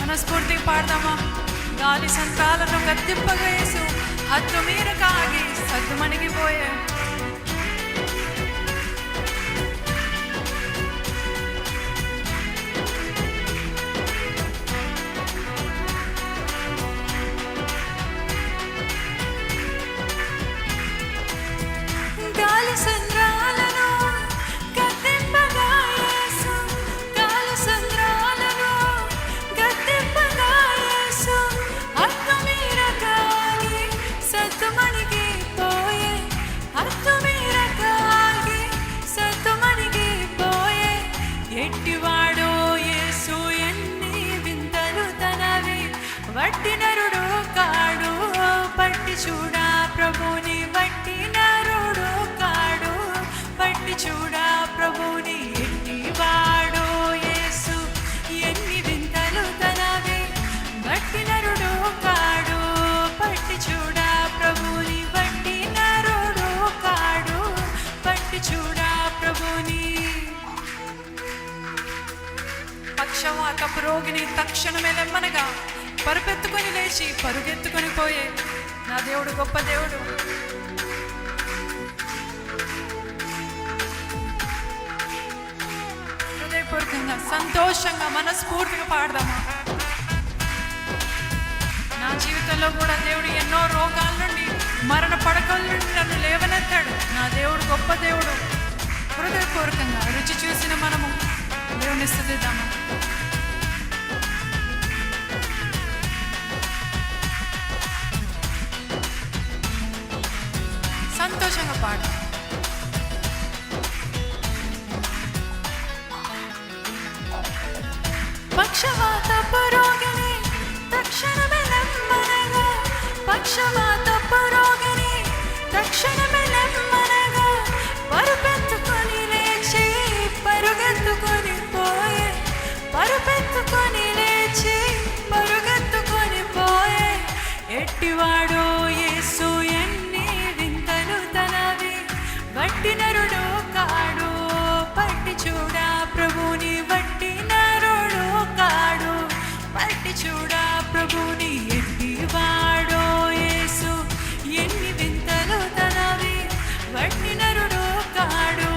మనస్ఫూర్తిగా పాడదామా? గాలి సంత్రాలను గద్దింపగా యేసు హద్దు మీర కాగి సద్దు మణిగిపోయే. గాలి సంద్రాలను గద్దింపగా యేసు, గాలి సంద్రాలను గద్దింపగా యేసు హద్దు మీర కాగి సద్దు మణిగిపోయే, హద్దు మీర కాగి సద్దు మణిగిపోయే. ఎట్టివాడో యేసు ఎన్ని వింతలు తనవి, వట్టి నరుడు కాడు పట్టి చూడా ప్రభుని, వట్టి నరుడు కాడు పట్టి చూడా ప్రభుని. ఎట్టివాడో యేసు ఎన్ని వింతలు తనవి, వట్టి నరుడు కాడు పట్టి చూడా ప్రభుని, వట్టి నరుడు కాడు పట్టి చూడా ప్రభుని. పక్షవాతపు రోగిని తక్షణమే లెమ్మనగా పరుపెత్తుకొని లేచి పరుగెత్తుకొని పోయే. నా దేవుడు గొప్ప దేవుడు. హృదయపూర్వకంగా సంతోషంగా మనస్ఫూర్తిగా పాడదామా? నా జీవితంలో కూడా దేవుడు ఎన్నో రోగాల నుండి, మరణ పడకల నుండి నన్ను లేవనెత్తాడు. నా దేవుడు గొప్ప దేవుడు. హృదయపూర్వకంగా రుచి చూసిన మనము దేవుని స్తుతిద్దామా? సంతోషంగా పాడు. పక్షవాతపు రోగిని తక్షణమే లెమ్మనగా, పక్షవాతపు రోగిని తక్షణమే లెమ్మనగా పరుపెత్తుకొని లేచి పరుగెత్తుకొని పోయే, పరుపెత్తుకొని లేచి పరుగెత్తుకొని పోయే. ఎట్టివాడో యేసు ఎన్ని వింతలు తనవి, వట్టి నరుడు కాడు పట్టి చూడా ప్రభుని, వట్టి నరుడు కాడు పట్టి చూడా ప్రభుని. ఎట్టివాడో యేసు ఎన్ని వింతలు తనవి, వట్టి నరుడు కాడు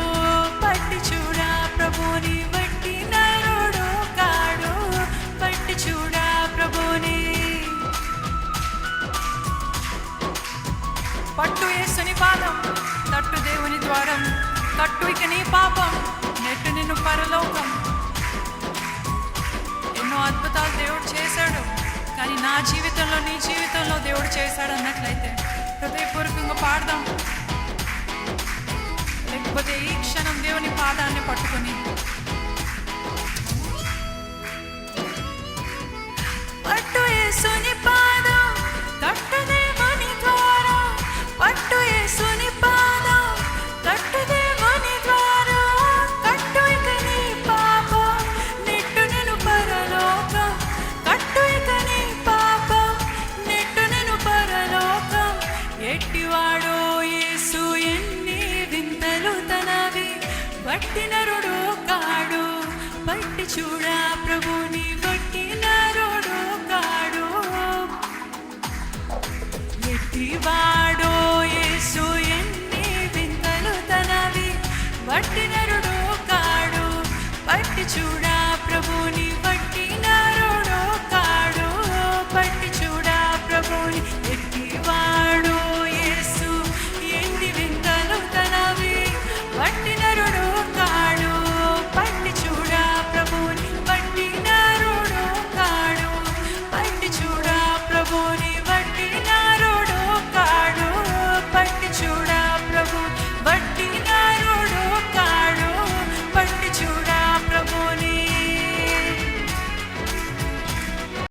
పట్టి చూడా ప్రభుని, వట్టి నరుడు కాడు పట్టి చూడా ప్రభుని. పట్టు యేసుని పాదం, తట్టు దేవుని ద్వారం, కట్టు ఇక నీ పాపం, నెట్టు నిన్ను పరలోకం. ఎన్నో అద్భుతాలు దేవుడు చేశాడు, కానీ నా జీవితంలో నీ జీవితంలో దేవుడు చేశాడు అన్నట్లయితే హృదయపూర్వకంగా పాడదాం. లేకపోతే ఈ క్షణం దేవుని పాదాన్ని పట్టుకొని